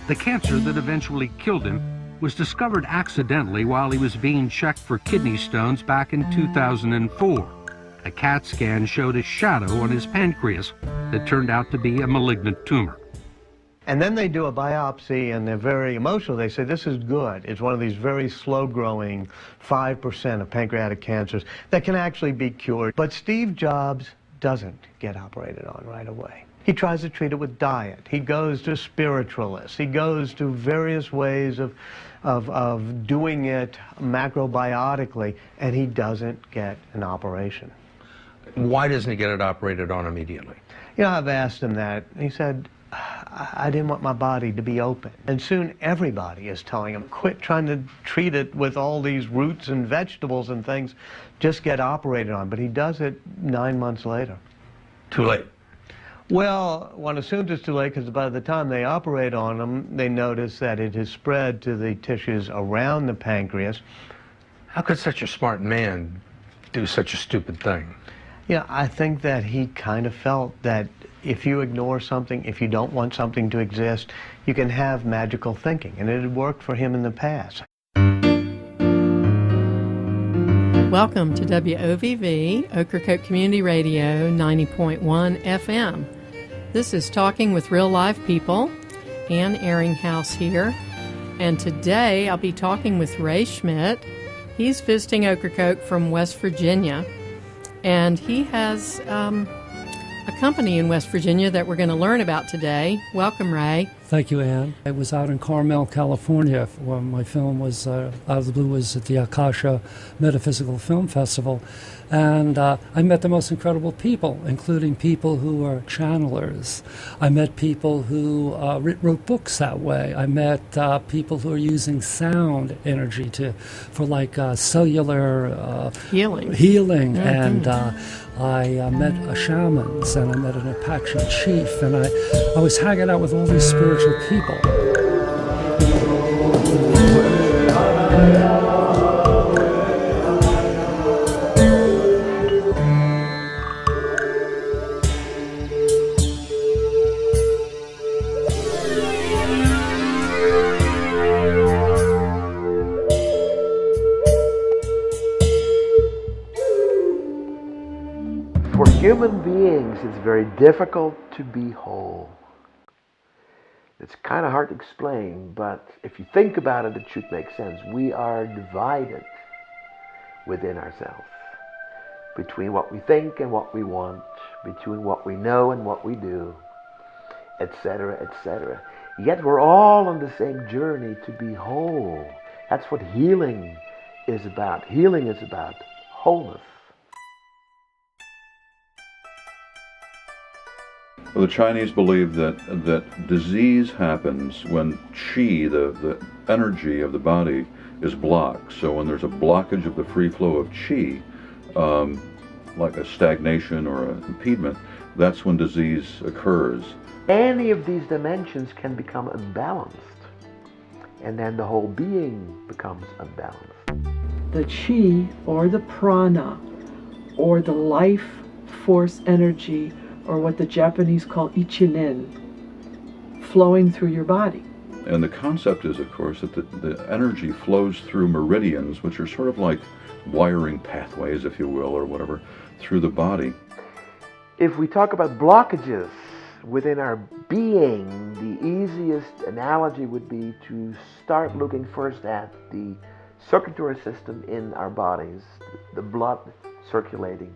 The cancer that eventually killed him was discovered accidentally while he was being checked for kidney stones back in 2004. A CAT scan showed a shadow on his pancreas that turned out to be a malignant tumor. And then they do a biopsy, and they're very emotional. They say, this is good. It's one of these very slow-growing 5% of pancreatic cancers that can actually be cured. But Steve Jobs doesn't get operated on right away. He tries to treat it with diet. He goes to spiritualists. He goes to various ways of doing it macrobiotically, and he doesn't get an operation. Why doesn't he get it operated on immediately? You know, I've asked him that. He said, I didn't want my body to be open. And soon everybody is telling him, quit trying to treat it with all these roots and vegetables and things. Just get operated on. But he does it 9 months later. Too late. Well, one assumes it's too late because by the time they operate on him, they notice that it has spread to the tissues around the pancreas. How could such a smart man do such a stupid thing? Yeah, I think that he kind of felt that if you ignore something, if you don't want something to exist, you can have magical thinking, and it had worked for him in the past. Welcome to WOVV, Ocracoke Community Radio, 90.1 FM. This is Talking with Real Live People. Ann Ehringhaus here, and today I'll be talking with Ray Schmitt. He's visiting Ocracoke from West Virginia, and he has a company in West Virginia that we're going to learn about today. Welcome, Ray. Thank you, Ann. I was out in Carmel, California, where my film was, Out of the Blue, was at the Akasha Metaphysical Film Festival. And I met the most incredible people, including people who are channelers. I met people who wrote books that way. I met people who are using sound energy for cellular healing. Mm-hmm. And I met shamans, and I met an Apache chief, and I was hanging out with all these spiritual people. For human beings, it's very difficult to be whole. It's kind of hard to explain, but if you think about it, it should make sense. We are divided within ourselves, between what we think and what we want, between what we know and what we do, etc., etc. Yet we're all on the same journey to be whole. That's what healing is about. Healing is about wholeness. Well, the Chinese believe that disease happens when qi, the energy of the body, is blocked. So when there's a blockage of the free flow of qi, like a stagnation or an impediment, that's when disease occurs. Any of these dimensions can become imbalanced, and then the whole being becomes unbalanced. The qi, or the prana, or the life force energy, or what the Japanese call ichinen, flowing through your body. And the concept is, of course, that the energy flows through meridians, which are sort of like wiring pathways, if you will, or whatever, through the body. If we talk about blockages within our being, the easiest analogy would be to start looking first at the circulatory system in our bodies, the blood circulating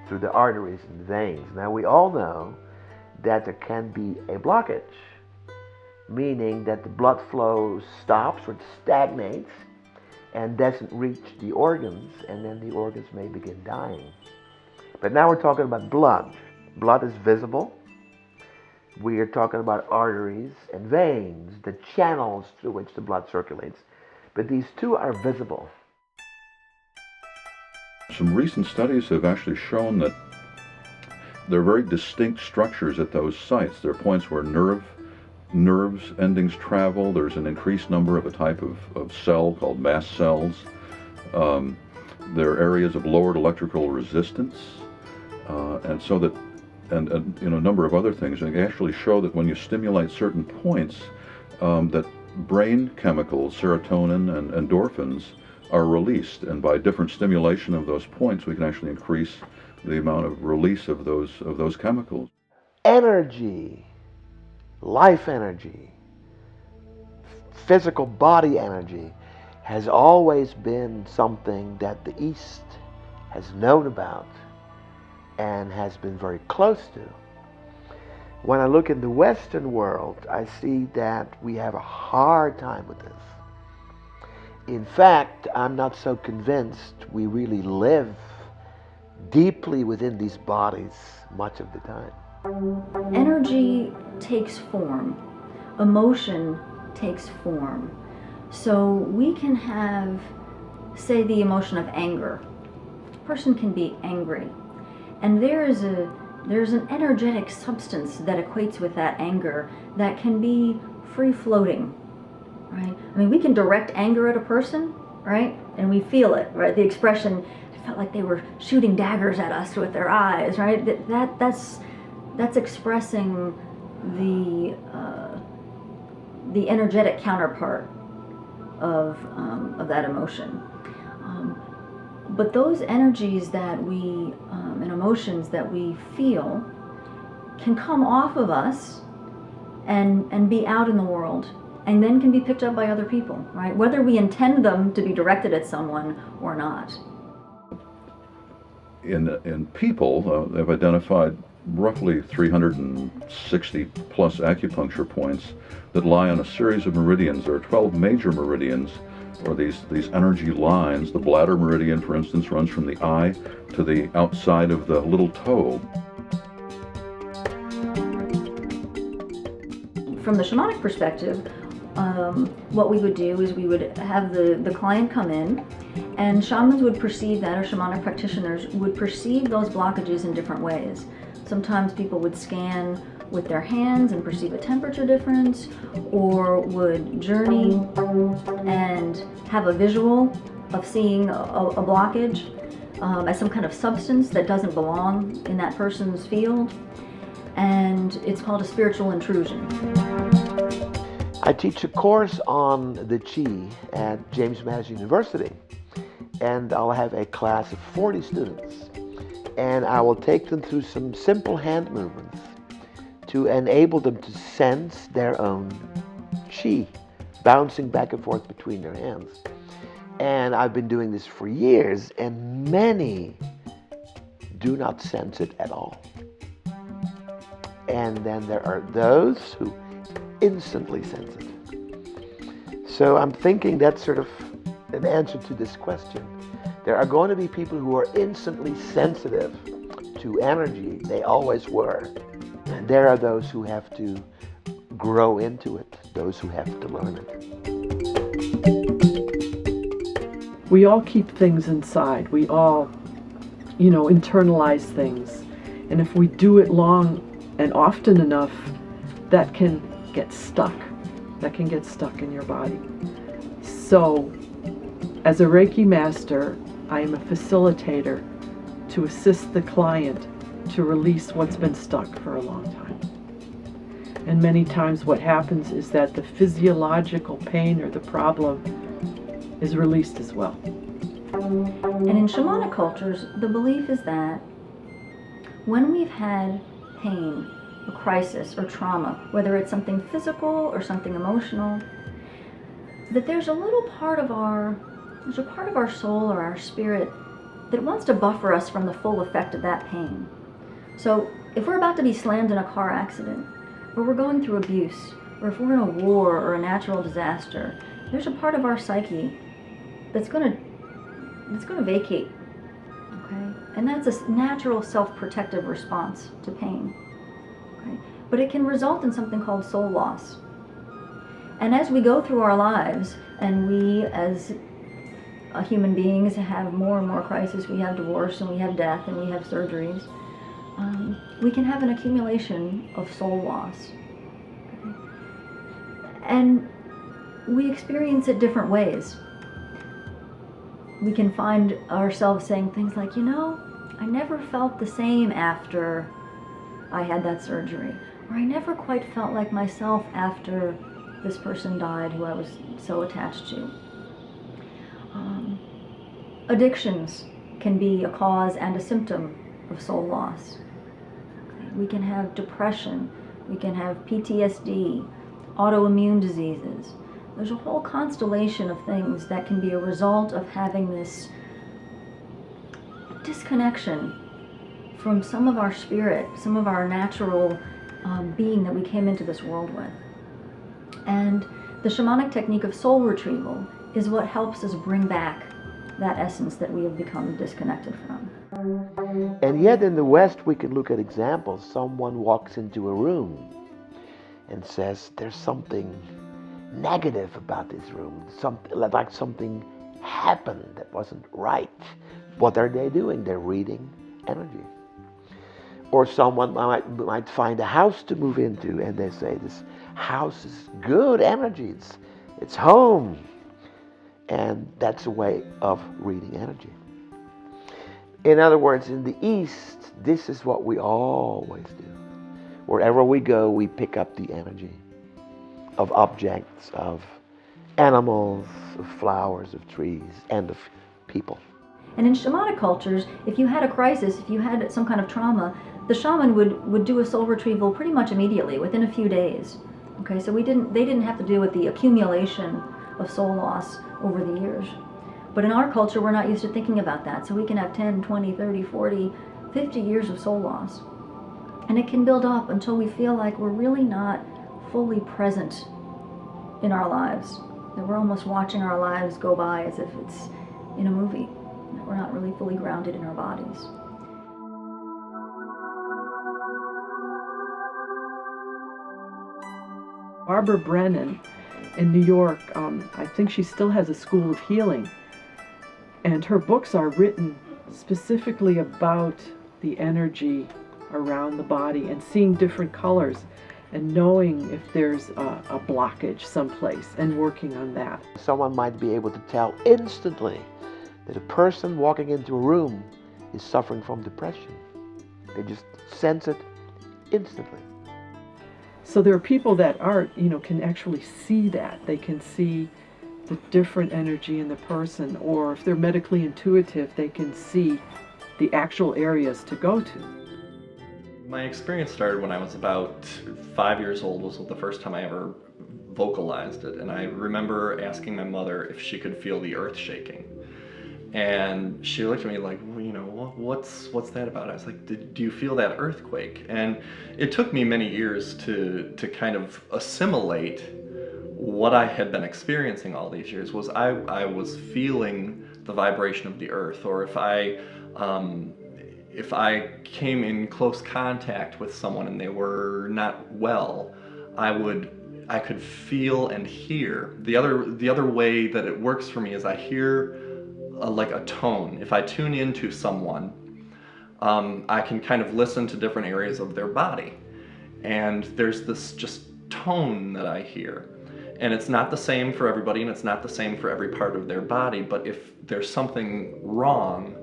through the arteries and veins. Now, we all know that there can be a blockage, meaning that the blood flow stops or stagnates and doesn't reach the organs, and then the organs may begin dying. But now we're talking about blood. Blood is visible. We are talking about arteries and veins, the channels through which the blood circulates. But these two are visible. Some recent studies have actually shown that there are very distinct structures at those sites. There are points where nerves endings travel. There's an increased number of a type of cell called mast cells. There are areas of lowered electrical resistance, and so that, and a number of other things. And they actually show that when you stimulate certain points, that brain chemicals, serotonin and endorphins, are released, and by different stimulation of those points, we can actually increase the amount of release of those chemicals. Energy, life energy, physical body energy has always been something that the East has known about and has been very close to. When I look in the Western world, I see that we have a hard time with this. In fact, I'm not so convinced we really live deeply within these bodies much of the time. Energy takes form. Emotion takes form. So we can have, say, the emotion of anger. A person can be angry. And there's an energetic substance that equates with that anger that can be free-floating, right? I mean, we can direct anger at a person, right? And we feel it, right? The expression, it felt like they were shooting daggers at us with their eyes, right? That's expressing the energetic counterpart of that emotion. But those energies that we and emotions that we feel can come off of us and be out in the world, and then can be picked up by other people, right? Whether we intend them to be directed at someone or not. In people, they've identified roughly 360 plus acupuncture points that lie on a series of meridians. There are 12 major meridians, or these energy lines. The bladder meridian, for instance, runs from the eye to the outside of the little toe. From the shamanic perspective, what we would do is we would have the client come in, and shamans would perceive that, or shamanic practitioners would perceive those blockages in different ways. Sometimes people would scan with their hands and perceive a temperature difference, or would journey and have a visual of seeing a blockage as some kind of substance that doesn't belong in that person's field, and it's called a spiritual intrusion. I teach a course on the Qi at James Madison University, and I'll have a class of 40 students, and I will take them through some simple hand movements to enable them to sense their own Qi bouncing back and forth between their hands. And I've been doing this for years, and many do not sense it at all. And then there are those who instantly sense it. So I'm thinking that's sort of an answer to this question. There are going to be people who are instantly sensitive to energy. They always were. And there are those who have to grow into it, those who have to learn it. We all keep things inside. We all, internalize things. And if we do it long and often enough, that can get stuck. That can get stuck in your body. So, as a Reiki master, I am a facilitator to assist the client to release what's been stuck for a long time. And many times what happens is that the physiological pain or the problem is released as well. And in shamanic cultures, the belief is that when we've had pain, a crisis, or trauma, whether it's something physical or something emotional, that there's a part of our soul or our spirit that wants to buffer us from the full effect of that pain. So if we're about to be slammed in a car accident, or we're going through abuse, or if we're in a war or a natural disaster, there's a part of our psyche that's going to vacate, okay? And that's a natural self-protective response to pain, okay? But it can result in something called soul loss. And as we go through our lives, and we as human beings have more and more crises, we have divorce, and we have death, and we have surgeries, we can have an accumulation of soul loss. Okay? And we experience it different ways. We can find ourselves saying things like, I never felt the same after I had that surgery, or I never quite felt like myself after this person died who I was so attached to. Addictions can be a cause and a symptom of soul loss. We can have depression, we can have PTSD, autoimmune diseases. There's a whole constellation of things that can be a result of having this disconnection from some of our spirit, some of our natural being that we came into this world with. And the shamanic technique of soul retrieval is what helps us bring back that essence that we have become disconnected from. And yet in the West we can look at examples. Someone walks into a room and says there's something negative about this room, like something happened that wasn't right. What are they doing? They're reading energy. Or someone might find a house to move into and they say this house is good energy, it's home. And that's a way of reading energy. In other words, in the East, this is what we always do. Wherever we go, we pick up the energy of objects, of animals, of flowers, of trees, and of people. And in shamanic cultures, if you had a crisis, if you had some kind of trauma, the shaman would do a soul retrieval pretty much immediately, within a few days. Okay, so they didn't have to deal with the accumulation of soul loss over the years. But in our culture, we're not used to thinking about that. So we can have 10, 20, 30, 40, 50 years of soul loss. And it can build up until we feel like we're really not fully present in our lives. That we're almost watching our lives go by as if it's in a movie. That we're not really fully grounded in our bodies. Barbara Brennan in New York, I think she still has a school of healing. And her books are written specifically about the energy around the body and seeing different colors and knowing if there's a blockage someplace and working on that. Someone might be able to tell instantly that a person walking into a room is suffering from depression. They just sense it instantly. So there are people that can actually see that. They can see the different energy in the person, or if they're medically intuitive, they can see the actual areas to go to. My experience started when I was about 5 years old, was the first time I ever vocalized it. And I remember asking my mother if she could feel the earth shaking. And she looked at me like, well, what's that about? I was like, do you feel that earthquake? And it took me many years to kind of assimilate what I had been experiencing all these years. Was I was feeling the vibration of the earth, or if I came in close contact with someone and they were not well, I could feel and hear. The other way that it works for me is I hear like a tone. If I tune into someone, I can kind of listen to different areas of their body, and there's this just tone that I hear. And it's not the same for everybody, and it's not the same for every part of their body, but if there's something wrong,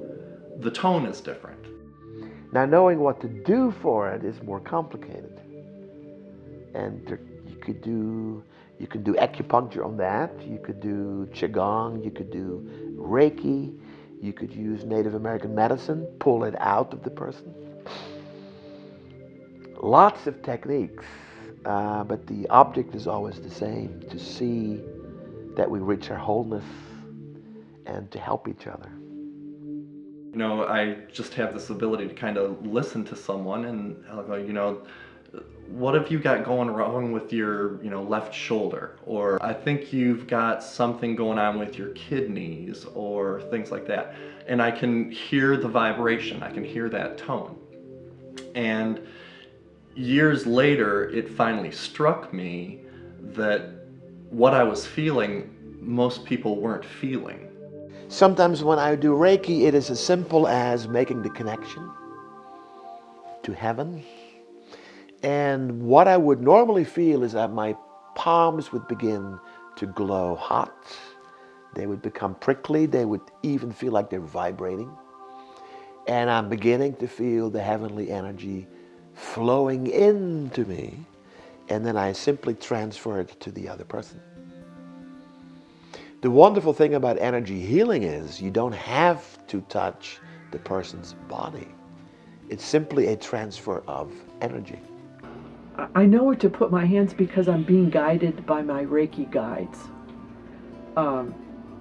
the tone is different. Now, knowing what to do for it is more complicated. And you can do acupuncture on that, you could do Qigong, you could do Reiki, you could use Native American medicine, pull it out of the person. Lots of techniques, but the object is always the same, to see that we reach our wholeness and to help each other. I just have this ability to kind of listen to someone and I'll go, what have you got going wrong with your, left shoulder? Or I think you've got something going on with your kidneys, or things like that. And I can hear the vibration, I can hear that tone. And years later, it finally struck me that what I was feeling, most people weren't feeling. Sometimes when I do Reiki, it is as simple as making the connection to heaven. And what I would normally feel is that my palms would begin to glow hot. They would become prickly. They would even feel like they're vibrating. And I'm beginning to feel the heavenly energy flowing into me and then I simply transfer it to the other person. The wonderful thing about energy healing is you don't have to touch the person's body. It's simply a transfer of energy. I know where to put my hands because I'm being guided by my Reiki guides.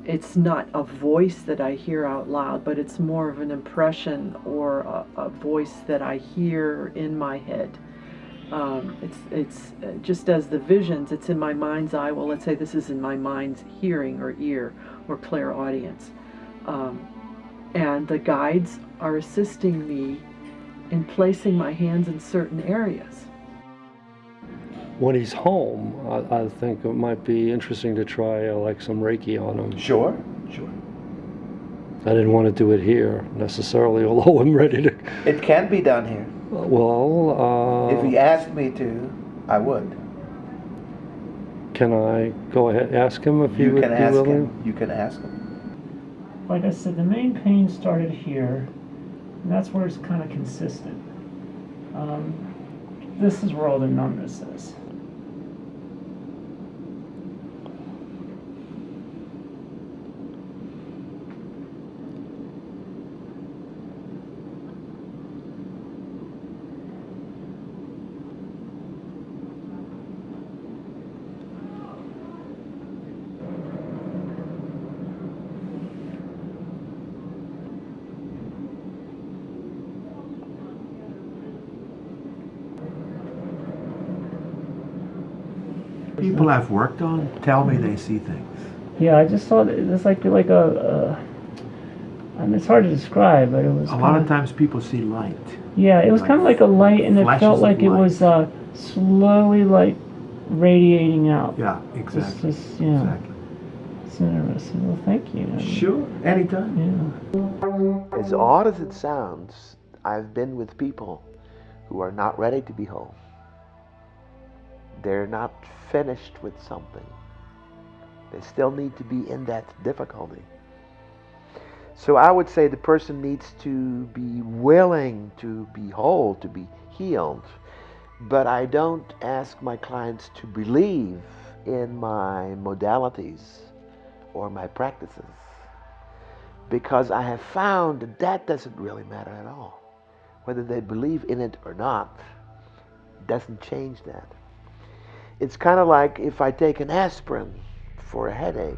It's not a voice that I hear out loud, but it's more of an impression or a voice that I hear in my head. It's just as the visions, it's in my mind's eye. Well, let's say this is in my mind's hearing or ear or clairaudience. And the guides are assisting me in placing my hands in certain areas. When he's home, I think it might be interesting to try like some Reiki on him. Sure. I didn't want to do it here necessarily, although I'm ready to. It can be done here. Well, if he asked me to, I would. Can I go ahead and ask him if he would be willing? You can ask him. Like I said, the main pain started here, and that's where it's kind of consistent. This is where all the numbness is. People I've worked on tell me they see things. Yeah, I just saw it. It's like a I mean, it's hard to describe, but it was. A lot of times people see light. Yeah, it was kind of like a light, and it felt like it was slowly like radiating out. Yeah, exactly. Yeah. Exactly. It's interesting. Well, thank you. Sure, anytime. Yeah. As odd as it sounds, I've been with people who are not ready to be whole. They're not finished with something. They still need to be in that difficulty. So I would say the person needs to be willing to be whole, to be healed. But I don't ask my clients to believe in my modalities or my practices, because I have found that that doesn't really matter at all. Whether they believe in it or not doesn't change that. It's kind of like if I take an aspirin for a headache,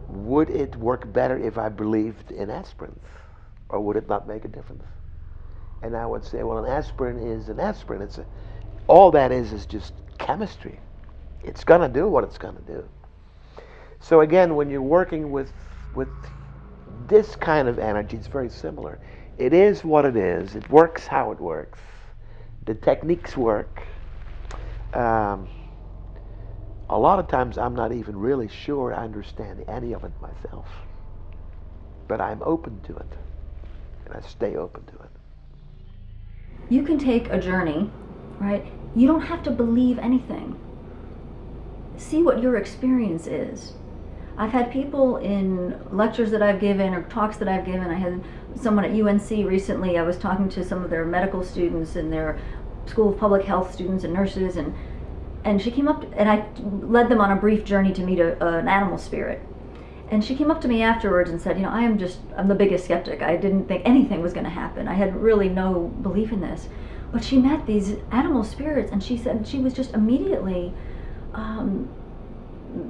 would it work better if I believed in aspirins, or would it not make a difference? And I would say, well, an aspirin is an aspirin. All that is just chemistry. It's going to do what it's going to do. So again, when you're working with this kind of energy, it's very similar. It is what it is. It works how it works. The techniques work. A lot of times I'm not even really sure I understand any of it myself. But I'm open to it. And I stay open to it. You can take a journey, right? You don't have to believe anything. See what your experience is. I've had people in lectures that I've given or talks that I've given. I had someone at UNC recently. I was talking to some of their medical students and their School of Public Health students and nurses, and she came up and I led them on a brief journey to meet an animal spirit. And she came up to me afterwards and said, you know, I'm the biggest skeptic. I didn't think anything was going to happen. I had really no belief in this. But she met these animal spirits, and she said she was just immediately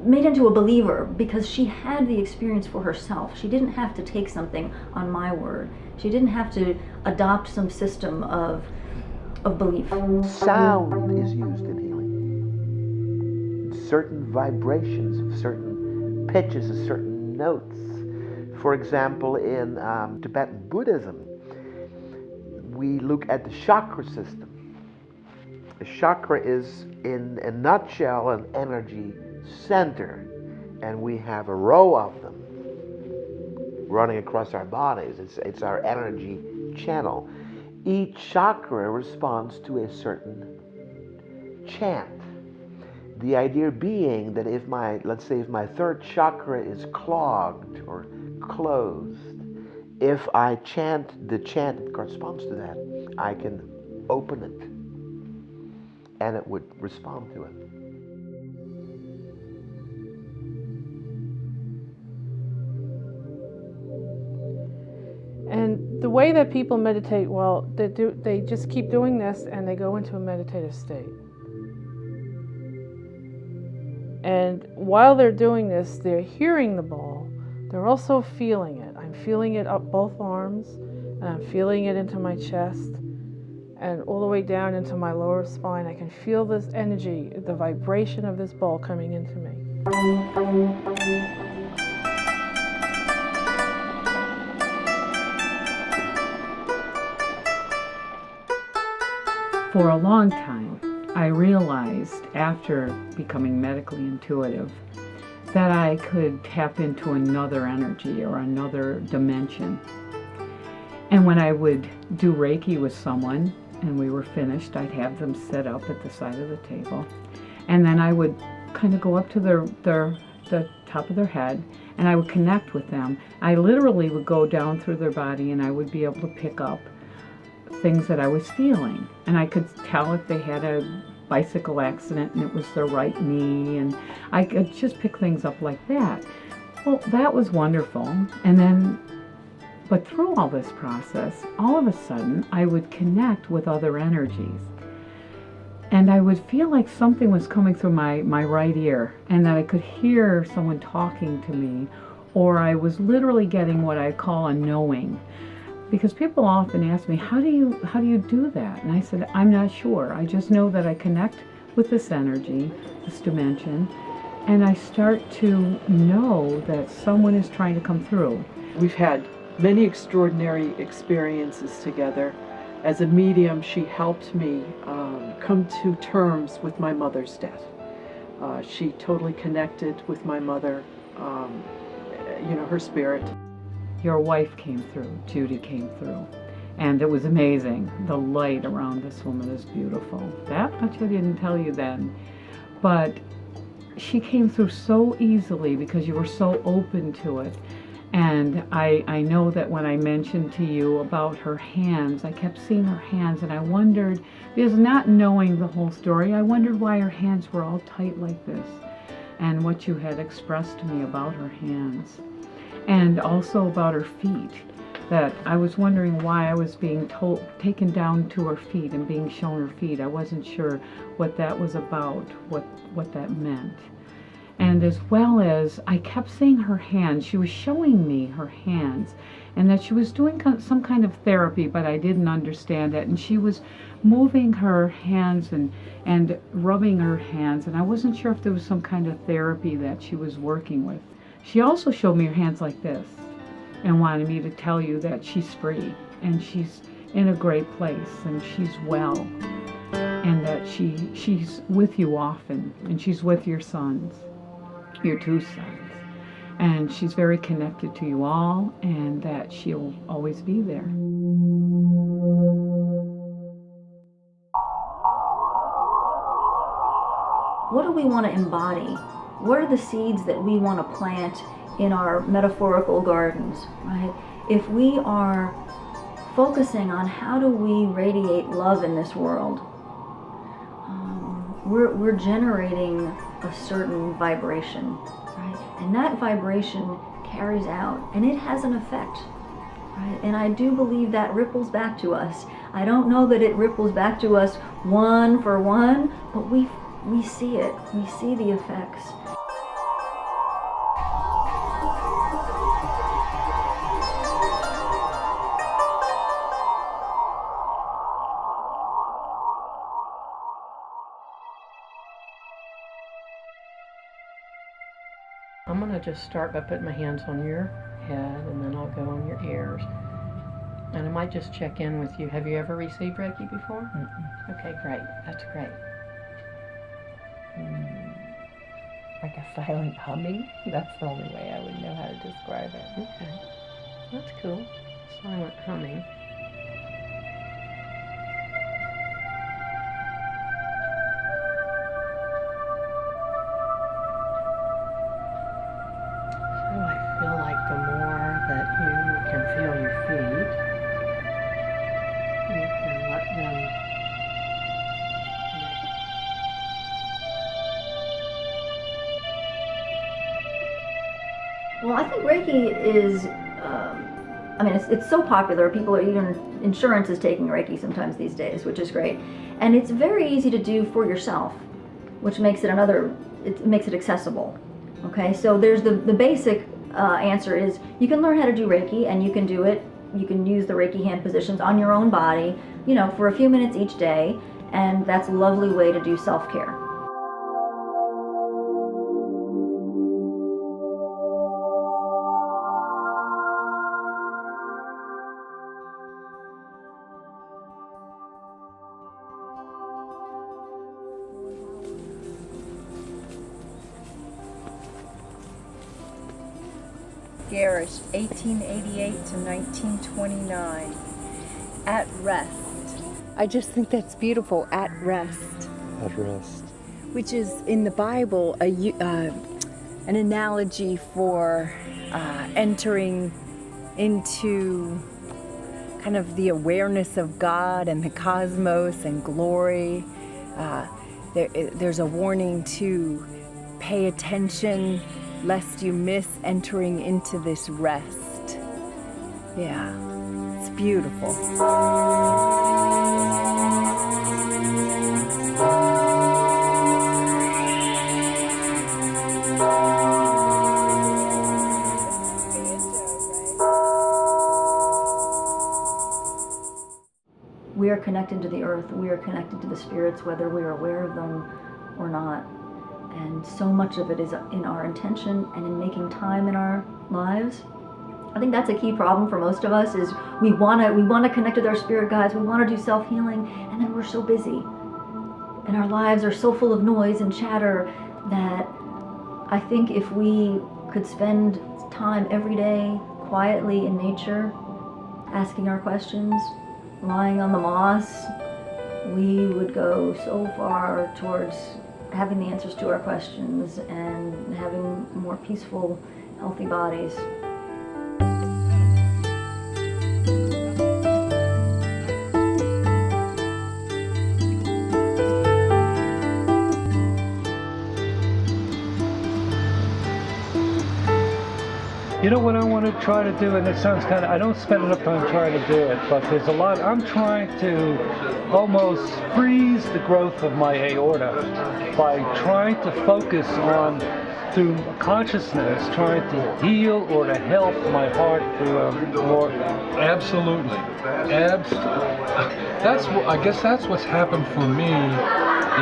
made into a believer because she had the experience for herself. She didn't have to take something on my word. She didn't have to adopt some system of belief. Sound is used in healing. Certain vibrations of certain pitches of certain notes. For example, in Tibetan Buddhism, we look at the chakra system. The chakra is, in a nutshell, an energy center, and we have a row of them running across our bodies. It's our energy channel. Each chakra responds to a certain chant. The idea being that if let's say if my third chakra is clogged or closed, if I chant the chant that corresponds to that, I can open and it would respond to it. And the way that people meditate, well, they just keep doing this and they go into a meditative state. And while they're doing this, they're hearing the ball. They're also feeling it. I'm feeling it up both arms, and I'm feeling it into my chest, and all the way down into my lower spine. I can feel this energy, the vibration of this ball coming into me. For a long time, I realized after becoming medically intuitive that I could tap into another energy or another dimension. And when I would do Reiki with someone and we were finished, I'd have them sit up at the side of the table. And then I would kind of go up to the top of their head and I would connect with them. I literally would go down through their body and I would be able to pick up things that I was feeling. And I could tell if they had a bicycle accident and it was their right knee, and I could just pick things up like that. Well, that was wonderful. And then, but through all this process, all of a sudden, I would connect with other energies. And I would feel like something was coming through my right ear, and that I could hear someone talking to me, or I was literally getting what I call a knowing. Because people often ask me, how do you do that? And I said, I'm not sure. I just know that I connect with this energy, this dimension, and I start to know that someone is trying to come through. We've had many extraordinary experiences together. As a medium, she helped me come to terms with my mother's death. She totally connected with my mother, her spirit. Your wife came through, Judy came through, and it was amazing. The light around this woman is beautiful. That much I didn't tell you then, but she came through so easily because you were so open to it. And I know that when I mentioned to you about her hands, I kept seeing her hands, and I wondered, because not knowing the whole story, I wondered why her hands were all tight like this, and what you had expressed to me about her hands. And also about her feet, that I was wondering why I was being taken down to her feet and being shown her feet. I wasn't sure what that was about, what that meant. And as well as I kept seeing her hands, she was showing me her hands, and that she was doing some kind of therapy, but I didn't understand it. And she was moving her hands and rubbing her hands, and I wasn't sure if there was some kind of therapy that she was working with. She also showed me her hands like this and wanted me to tell you that she's free and she's in a great place and she's well, and that she's with you often, and she's with your sons, your two sons, and she's very connected to you all, and that she'll always be there. What do we want to embody? What are the seeds that we want to plant in our metaphorical gardens, right? If we are focusing on how do we radiate love in this world, we're generating a certain vibration, right? And that vibration carries out, and it has an effect, right? And I do believe that ripples back to us. I don't know that it ripples back to us one for one, but we see it. We see the effects. I'm going to just start by putting my hands on your head, and then I'll go on your ears. And I might just check in with you. Have you ever received Reiki before? Mm-mm. Okay, great. That's great. Like a silent humming? That's the only way I would know how to describe it. Okay. That's cool. Silent humming. So I feel like the more that you can feel your feet, you can let them Well, I think Reiki is, it's so popular. People are even, insurance is taking Reiki sometimes these days, which is great. And it's very easy to do for yourself, which makes it it makes it accessible. Okay, so there's the basic answer is you can learn how to do Reiki, and you can do it. You can use the Reiki hand positions on your own body, for a few minutes each day, and that's a lovely way to do self-care. Garish, 1888 to 1929. At rest. I just think that's beautiful. At rest. At rest. Which is in the Bible an analogy for entering into kind of the awareness of God and the cosmos and glory. There's a warning to pay attention lest you miss entering into this rest. Yeah, it's beautiful. We are connected to the earth. We are connected to the spirits, whether we are aware of them or not. And so much of it is in our intention and in making time in our lives. I think that's a key problem for most of us is we want to connect with our spirit guides, we want to do self-healing, and then we're so busy. And our lives are so full of noise and chatter that I think if we could spend time every day quietly in nature, asking our questions, lying on the moss, we would go so far towards having the answers to our questions and having more peaceful, healthy bodies. You know what I want to try to do, and it sounds kind of, I don't spend enough time trying to do it, but there's a lot, I'm trying to almost freeze the growth of my aorta by trying to focus on, through consciousness, trying to heal or to help my heart through more. Absolutely. I guess that's what's happened for me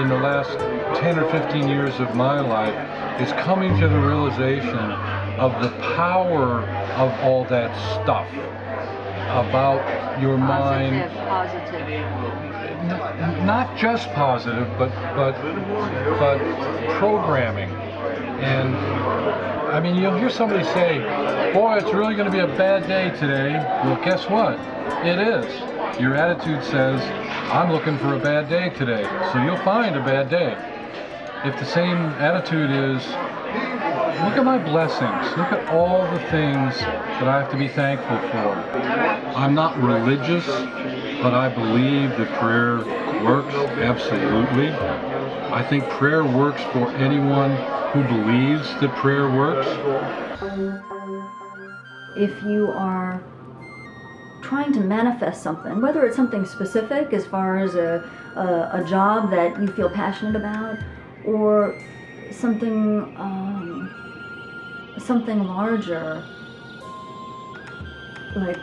in the last 10 or 15 years of my life, is coming to the realization of the power of all that stuff about your mind. Positive. Not just positive, but programming. And I mean, you'll hear somebody say, boy, it's really going to be a bad day today. Well, guess what? It is. Your attitude says, I'm looking for a bad day today. So you'll find a bad day. If the same attitude is, look at my blessings. Look at all the things that I have to be thankful for. I'm not religious, but I believe that prayer works, absolutely. I think prayer works for anyone who believes that prayer works. If you are trying to manifest something, whether it's something specific as far as a job that you feel passionate about, or something larger, like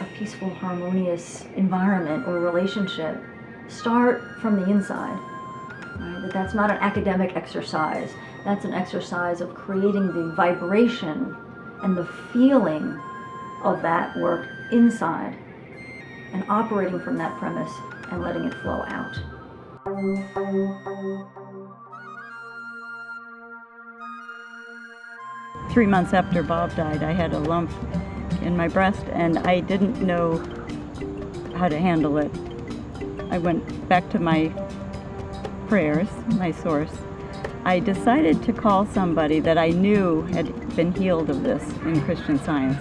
a peaceful, harmonious environment or relationship, start from the inside. Right? That's not an academic exercise. That's an exercise of creating the vibration and the feeling of that work inside and operating from that premise and letting it flow out. 3 months after Bob died, I had a lump in my breast and I didn't know how to handle it. I went back to my prayers, my source. I decided to call somebody that I knew had been healed of this in Christian Science.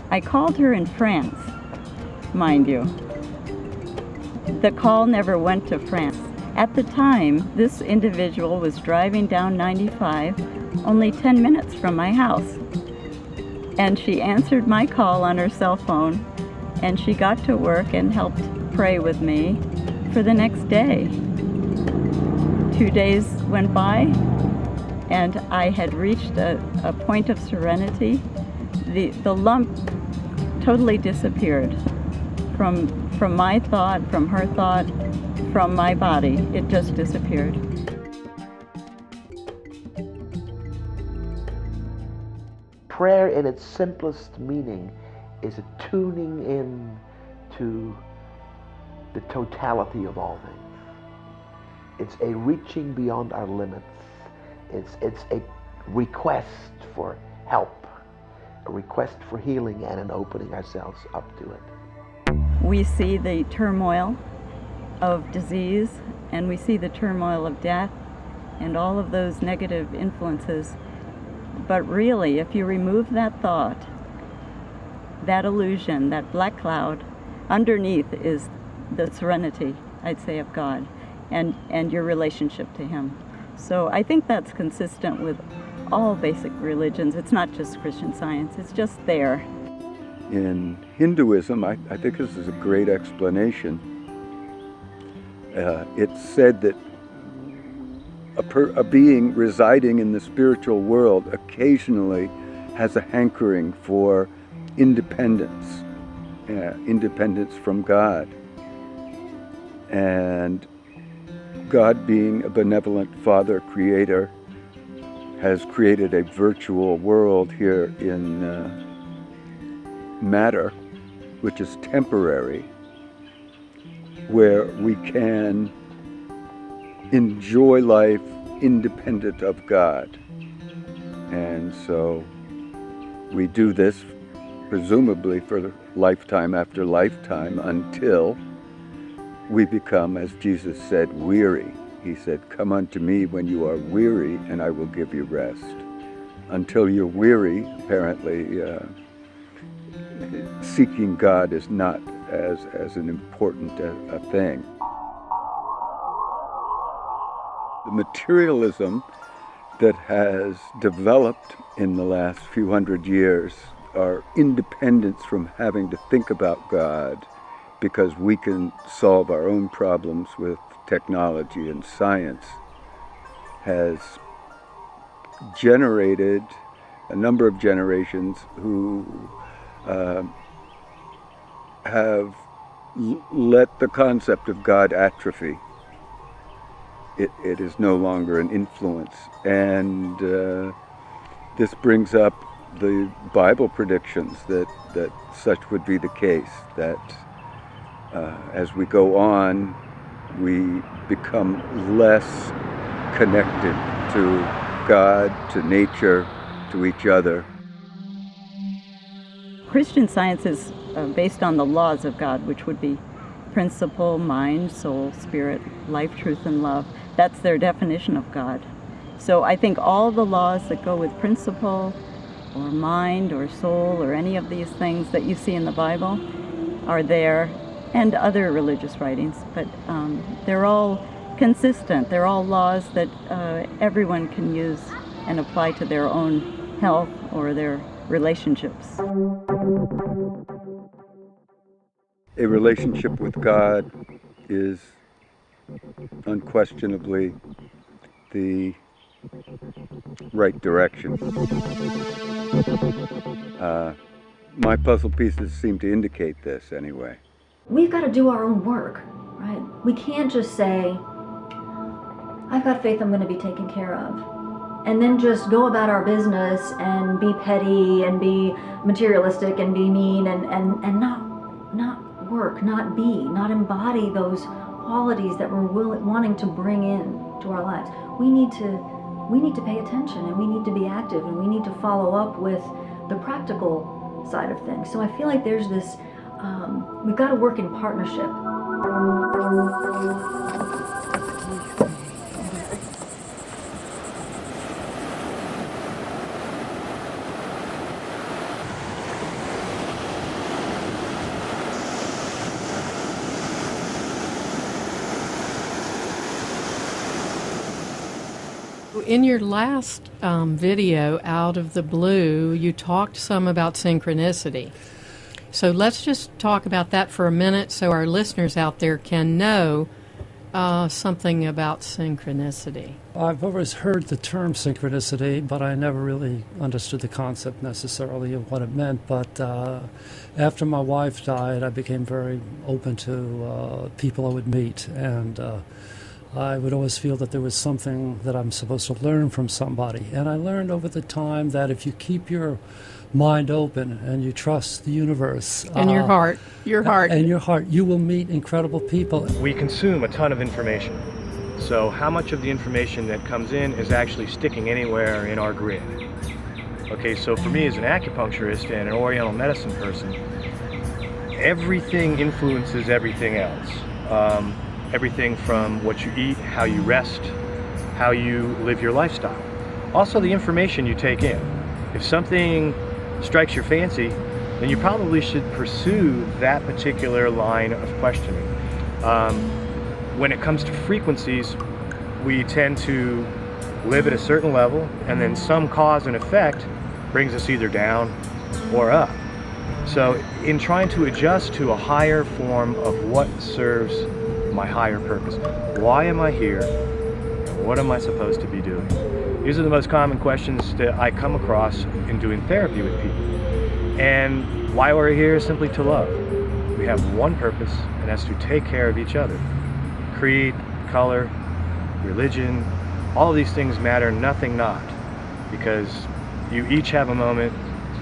I called her in France, mind you. The call never went to France. At the time, this individual was driving down 95 only 10 minutes from my house. And she answered my call on her cell phone, and she got to work and helped pray with me for the next day. 2 days went by, and I had reached a point of serenity. The lump totally disappeared from my thought, from her thought, from my body. It just disappeared. Prayer in its simplest meaning is a tuning in to the totality of all things. It's a reaching beyond our limits. It's a request for help, a request for healing, and an opening ourselves up to it. We see the turmoil of disease, and we see the turmoil of death and all of those negative influences. But really, if you remove that thought, that illusion, that black cloud, underneath is the serenity, I'd say, of God and your relationship to Him. So I think that's consistent with all basic religions. It's not just Christian Science, it's just there. In Hinduism, I think this is a great explanation. It's said that a being residing in the spiritual world occasionally has a hankering for independence, independence from God. And God, being a benevolent Father Creator, has created a virtual world here in matter, which is temporary, where we can enjoy life independent of God. And so we do this presumably for lifetime after lifetime until we become, as Jesus said, weary. He said, "Come unto me when you are weary, and I will give you rest." Until you're weary, apparently, seeking God is not as an important a thing. The materialism that has developed in the last few hundred years, our independence from having to think about God because we can solve our own problems with technology and science, has generated a number of generations who have let the concept of God atrophy. It is no longer an influence. And this brings up the Bible predictions that such would be the case, that as we go on, we become less connected to God, to nature, to each other. Christian Science is based on the laws of God, which would be principle, mind, soul, spirit, life, truth, and love. That's their definition of God. So I think all the laws that go with principle or mind or soul or any of these things that you see in the Bible are there, and other religious writings, but they're all consistent. They're all laws that everyone can use and apply to their own health or their relationships. A relationship with God is unquestionably the right direction. My puzzle pieces seem to indicate this anyway. We've got to do our own work, right? We can't just say, I've got faith I'm going to be taken care of, and then just go about our business and be petty and be materialistic and be mean and not work, not embody those qualities that we're wanting to bring in to our lives. We need to pay attention, and we need to be active, and we need to follow up with the practical side of things. So I feel like there's this, we've got to work in partnership. in your last video, Out of the Blue, you talked some about synchronicity. So let's just talk about that for a minute so our listeners out there can know something about synchronicity. I've always heard the term synchronicity, but I never really understood the concept necessarily of what it meant. But after my wife died, I became very open to people I would meet, and I would always feel that there was something that I'm supposed to learn from somebody. And I learned over the time that if you keep your mind open and you trust the universe and your heart, you will meet incredible people. We consume a ton of information. So how much of the information that comes in is actually sticking anywhere in our grid? Okay, so for me as an acupuncturist and an Oriental medicine person, everything influences everything else. Everything from what you eat, how you rest, how you live your lifestyle. Also the information you take in. If something strikes your fancy, then you probably should pursue that particular line of questioning. When it comes to frequencies, we tend to live at a certain level, and then some cause and effect brings us either down or up. So in trying to adjust to a higher form of what serves my higher purpose, why am I here, and what am I supposed to be doing? These are the most common questions that I come across in doing therapy with people. And why we're here is simply to love. We have one purpose, and that's to take care of each other. Creed, color, religion, all of these things matter nothing not, because you each have a moment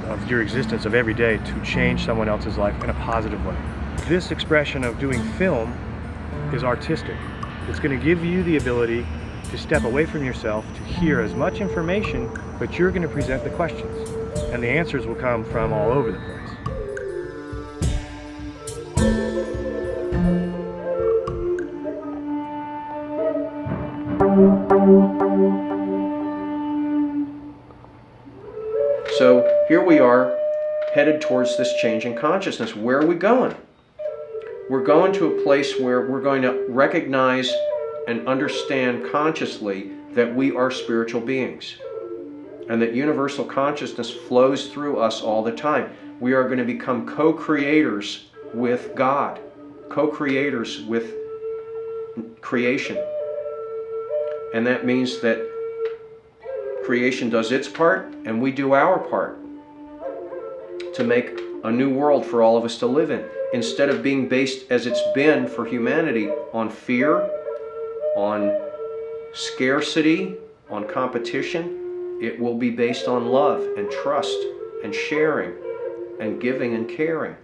of your existence of every day to change someone else's life in a positive way. This expression of doing film is artistic. It's going to give you the ability to step away from yourself, to hear as much information, but you're going to present the questions, and the answers will come from all over the place. So here we are, headed towards this change in consciousness. Where are we going? We're going to a place where we're going to recognize and understand consciously that we are spiritual beings, and that universal consciousness flows through us all the time. We are going to become co-creators with God, co-creators with creation. And that means that creation does its part and we do our part to make a new world for all of us to live in. Instead of being based, as it's been for humanity, on fear, on scarcity, on competition, it will be based on love and trust and sharing and giving and caring.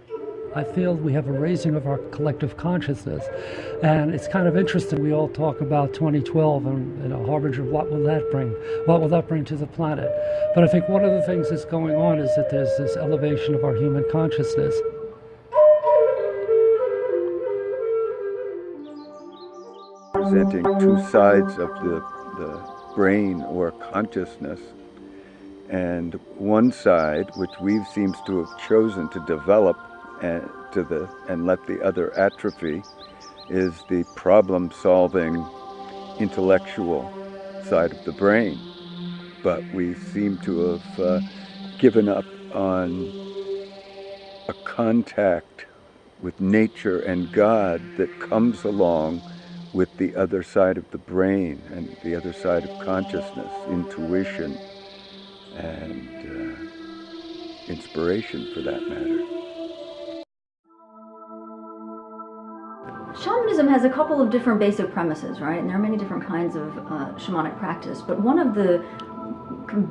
I feel we have a raising of our collective consciousness, and it's kind of interesting. We all talk about 2012 and a harbinger of what will that bring? What will that bring to the planet? But I think one of the things that's going on is that there's this elevation of our human consciousness. Presenting two sides of the brain or consciousness, and one side, which we seems to have chosen to develop and let the other atrophy, is the problem-solving intellectual side of the brain. But we seem to have given up on a contact with nature and God that comes along with the other side of the brain and the other side of consciousness, intuition and inspiration for that matter. Shamanism has a couple of different basic premises, right? And there are many different kinds of shamanic practice, but one of the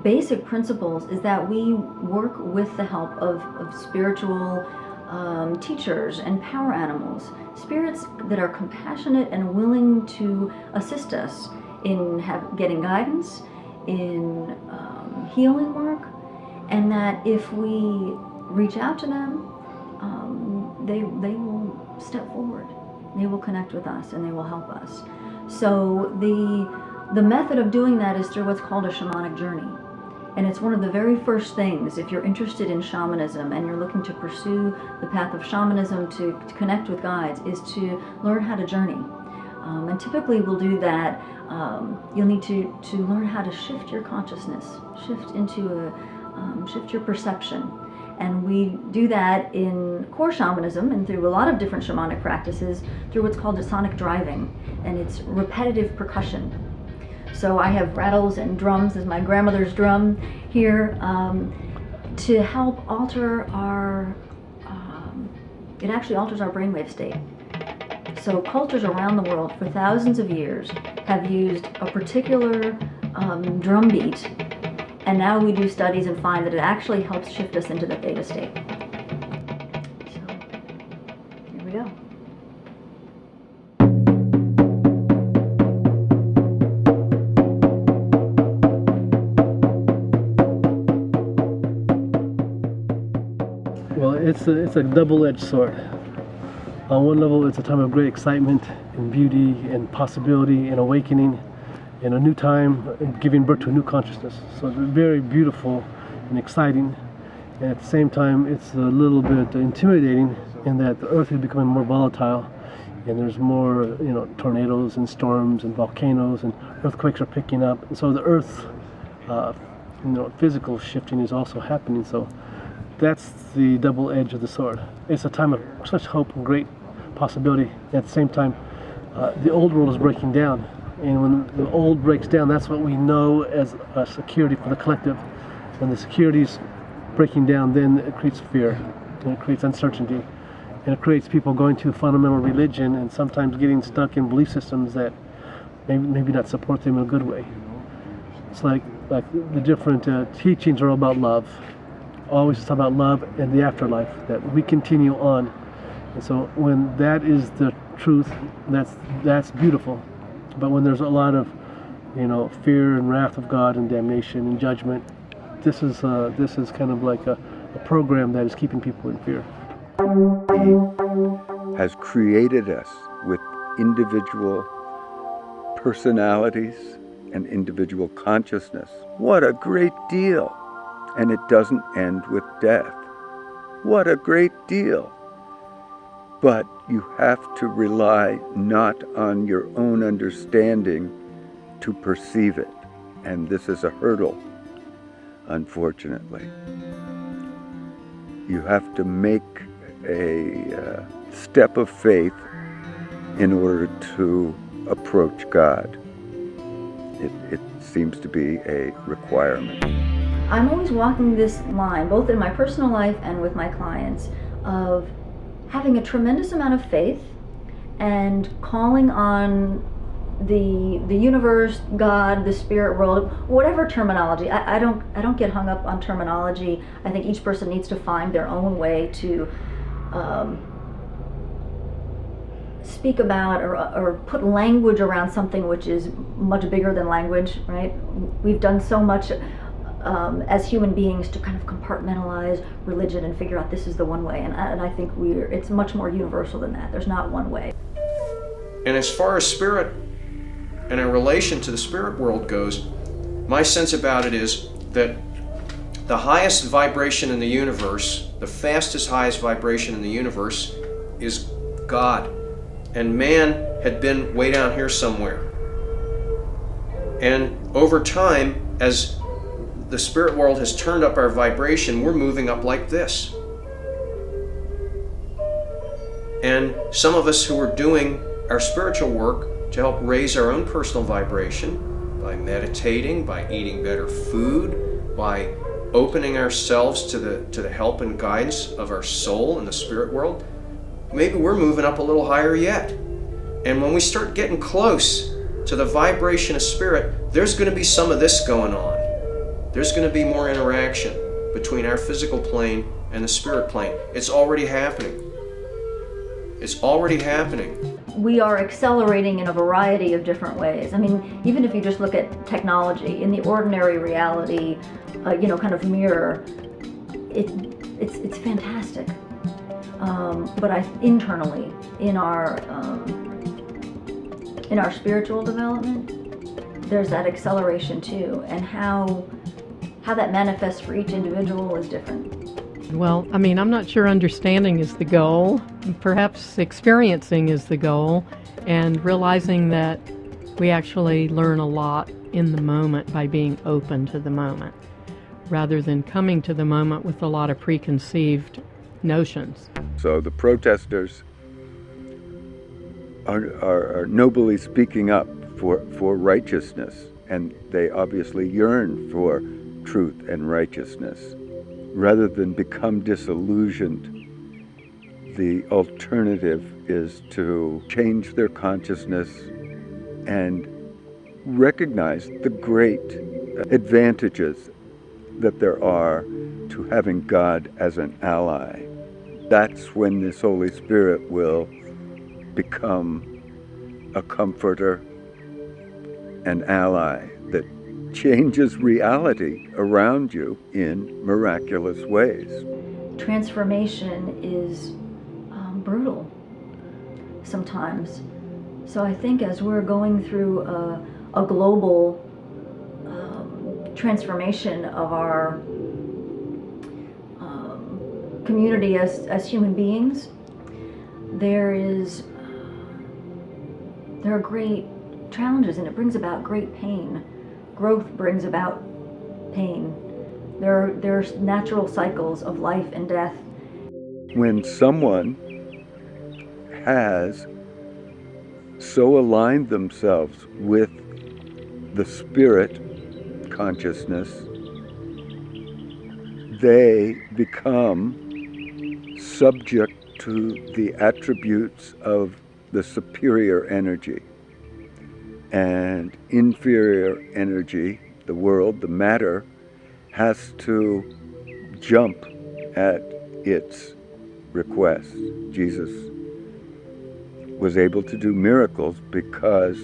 basic principles is that we work with the help of spiritual teachers and power animals, spirits that are compassionate and willing to assist us in getting guidance, in healing work, and that if we reach out to them, they will step forward. They will connect with us and they will help us. So the method of doing that is through what's called a shamanic journey. And it's one of the very first things, if you're interested in shamanism and you're looking to pursue the path of shamanism to connect with guides, is to learn how to journey. And typically we'll do that. You'll need to learn how to shift your consciousness, shift your perception. And we do that in core shamanism and through a lot of different shamanic practices through what's called sonic driving, and it's repetitive percussion. So I have rattles and drums, this is my grandmother's drum here, to help alter it actually alters our brainwave state. So cultures around the world for thousands of years have used a particular drum beat, and now we do studies and find that it actually helps shift us into the theta state. So, here we go. Well, it's a double-edged sword. On one level, it's a time of great excitement and beauty and possibility and awakening and a new time and giving birth to a new consciousness. So it's very beautiful and exciting. And at the same time, it's a little bit intimidating in that the earth is becoming more volatile and there's more, tornadoes and storms and volcanoes and earthquakes are picking up. And so the earth, physical shifting is also happening. So that's the double edge of the sword. It's a time of such hope and great possibility. At the same time, the old world is breaking down. And when the old breaks down, that's what we know as a security for the collective. When the security's breaking down, then it creates fear, and it creates uncertainty, and it creates people going to fundamental religion and sometimes getting stuck in belief systems that maybe not support them in a good way. It's like the different teachings are all about love. Always it's about love and the afterlife, that we continue on. And so when that is the truth, that's beautiful. But when there's a lot of, fear and wrath of God and damnation and judgment, this is kind of like a program that is keeping people in fear. He has created us with individual personalities and individual consciousness. What a great deal! And it doesn't end with death. What a great deal! But you have to rely not on your own understanding to perceive it. And this is a hurdle, unfortunately. You have to make a step of faith in order to approach God. It seems to be a requirement. I'm always walking this line, both in my personal life and with my clients, of having a tremendous amount of faith and calling on the universe, God, the spirit world, whatever terminology. I don't get hung up on terminology. I think each person needs to find their own way to speak about or put language around something which is much bigger than language, right? We've done so much as human beings to kind of compartmentalize religion and figure out this is the one way, and I think it's much more universal than that. There's not one way. And as far as spirit and our relation to the spirit world goes, my sense about it is that the highest vibration in the universe, the fastest highest vibration in the universe, is God. And man had been way down here somewhere. And over time, as the spirit world has turned up our vibration, we're moving up like this. And some of us who are doing our spiritual work to help raise our own personal vibration by meditating, by eating better food, by opening ourselves to the help and guidance of our soul in the spirit world, maybe we're moving up a little higher yet. And when we start getting close to the vibration of spirit, there's going to be some of this going on. There's going to be more interaction between our physical plane and the spirit plane. It's already happening. It's already happening. We are accelerating in a variety of different ways. I mean, even if you just look at technology, in the ordinary reality, kind of mirror, it's fantastic. But internally, in our spiritual development, there's that acceleration too, and how that manifests for each individual is different. Well, I mean, I'm not sure understanding is the goal. perhaps experiencing is the goal, and realizing that we actually learn a lot in the moment by being open to the moment, rather than coming to the moment with a lot of preconceived notions. So the protesters are nobly speaking up for righteousness, and they obviously yearn for truth and righteousness. Rather than become disillusioned, the alternative is to change their consciousness and recognize the great advantages that there are to having God as an ally. That's when this Holy Spirit will become a comforter, an ally that changes reality around you in miraculous ways. Transformation is brutal sometimes. So I think as we're going through a global transformation of our community as human beings, there are great challenges, and it brings about great pain. Growth brings about pain. There's natural cycles of life and death. When someone has so aligned themselves with the spirit consciousness, they become subject to the attributes of the superior energy. And inferior energy, the world, the matter, has to jump at its request. Jesus was able to do miracles because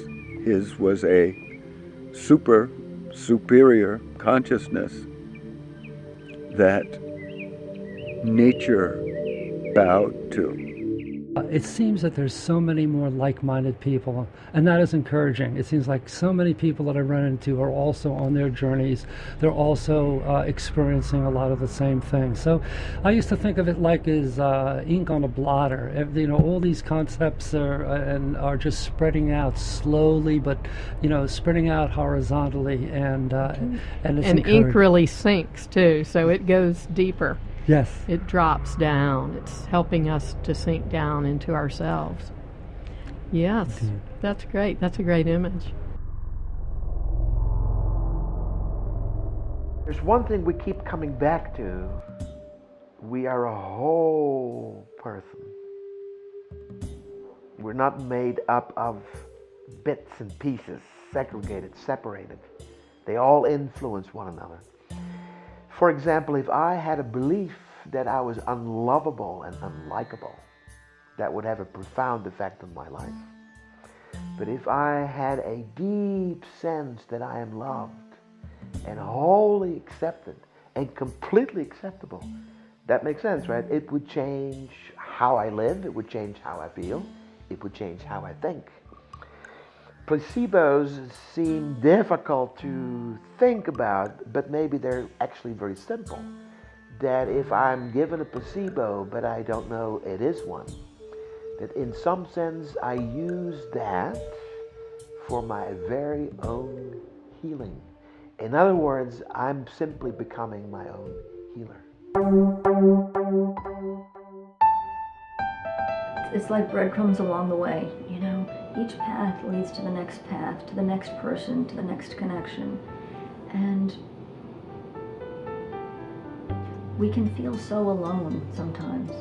his was a superior consciousness that nature bowed to. It seems that there's so many more like-minded people, and that is encouraging. It seems like so many people that I run into are also on their journeys. They're also experiencing a lot of the same things. So I used to think of it like as ink on a blotter. You know, all these concepts are just spreading out slowly, but spreading out horizontally, and it's and ink really sinks too, so it goes deeper. Yes. It drops down. It's helping us to sink down into ourselves. Yes, that's great. That's a great image. There's one thing we keep coming back to. We are a whole person. We're not made up of bits and pieces, segregated, separated. They all influence one another. For example, if I had a belief that I was unlovable and unlikable, that would have a profound effect on my life. But if I had a deep sense that I am loved and wholly accepted and completely acceptable, that makes sense, right? It would change how I live, it would change how I feel, it would change how I think. Placebos seem difficult to think about, but maybe they're actually very simple. That if I'm given a placebo, but I don't know it is one, that in some sense I use that for my very own healing. In other words, I'm simply becoming my own healer. It's like breadcrumbs along the way, Each path leads to the next path, to the next person, to the next connection. And we can feel so alone sometimes.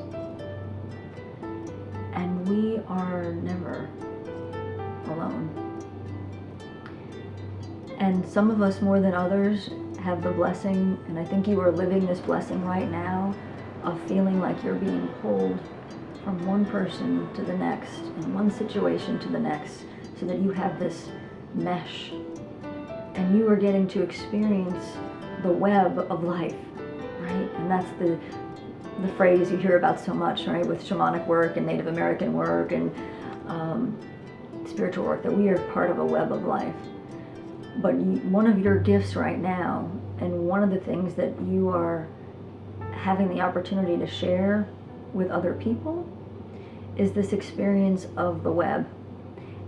And we are never alone. And some of us more than others have the blessing, and I think you are living this blessing right now, of feeling like you're being pulled from one person to the next, and one situation to the next, so that you have this mesh, and you are getting to experience the web of life, right? And that's the phrase you hear about so much, right, with shamanic work and Native American work and spiritual work, that we are part of a web of life. But one of your gifts right now, and one of the things that you are having the opportunity to share with other people, is this experience of the web.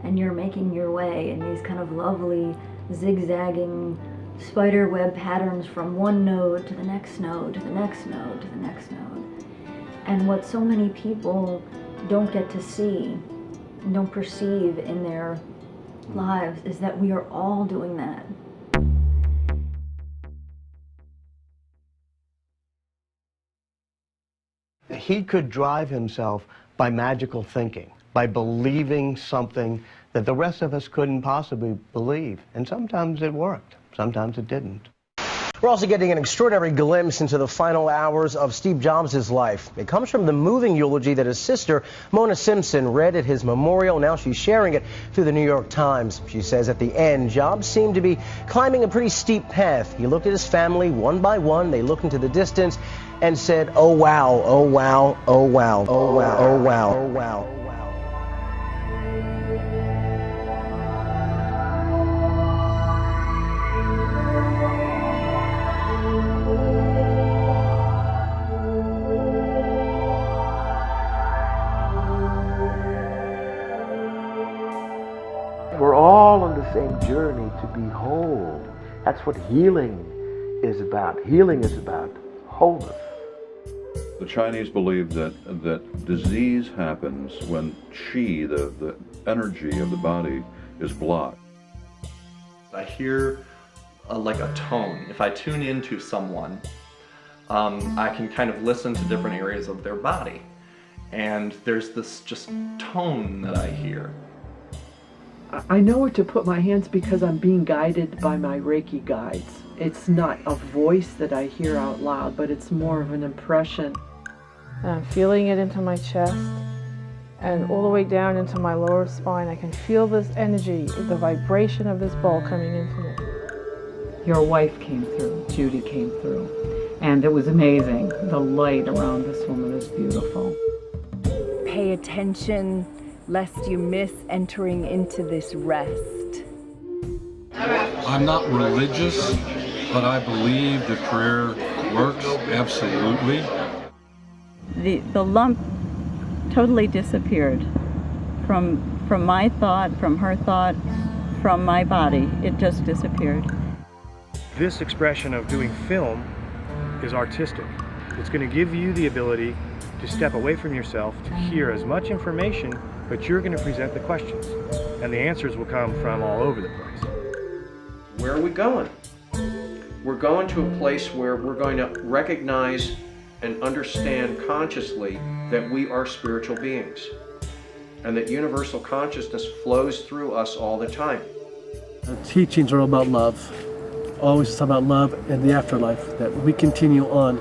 And you're making your way in these kind of lovely zigzagging spider web patterns from one node to the next node, to the next node, to the next node. And what so many people don't get to see, don't perceive in their lives, is that we are all doing that. He could drive himself by magical thinking, by believing something that the rest of us couldn't possibly believe. And sometimes it worked, sometimes it didn't. We're also getting an extraordinary glimpse into the final hours of Steve Jobs' life. It comes from the moving eulogy that his sister, Mona Simpson, read at his memorial. Now she's sharing it through the New York Times. She says at the end, Jobs seemed to be climbing a pretty steep path. He looked at his family one by one. They looked into the distance and said, "Oh wow, oh wow, oh wow, oh wow, oh wow, oh wow." We're all on the same journey to be whole. That's what healing is about. Healing is about wholeness. The Chinese believe that disease happens when qi, the energy of the body, is blocked. I hear like a tone. If I tune into someone, I can kind of listen to different areas of their body. And there's this just tone that I hear. I know where to put my hands because I'm being guided by my Reiki guides. It's not a voice that I hear out loud, but it's more of an impression. And I'm feeling it into my chest and all the way down into my lower spine. I can feel this energy, the vibration of this ball coming into me. Your wife came through, Judy came through, and it was amazing. The light around this woman is beautiful. Pay attention lest you miss entering into this rest. I'm not religious, but I believe that prayer works, absolutely. The lump totally disappeared from my thought, from her thought, from my body. It just disappeared. This expression of doing film is artistic. It's going to give you the ability to step away from yourself, to hear as much information, but you're going to present the questions, and the answers will come from all over the place. Where are we going? We're going to a place where we're going to recognize and understand consciously that we are spiritual beings and that universal consciousness flows through us all the time. The teachings are about love. Always talk about love and the afterlife, that we continue on.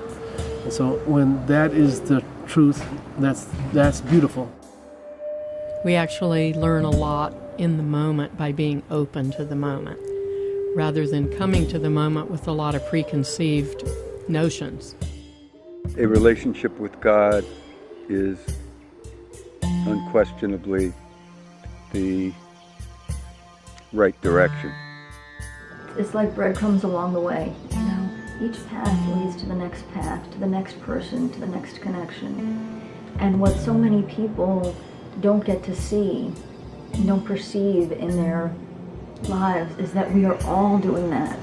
And so when that is the truth, that's beautiful. We actually learn a lot in the moment by being open to the moment, rather than coming to the moment with a lot of preconceived notions. A relationship with God is unquestionably the right direction. It's like breadcrumbs along the way, you know? Each path leads to the next path, to the next person, to the next connection. And what so many people don't get to see, don't perceive in their lives, is that we are all doing that.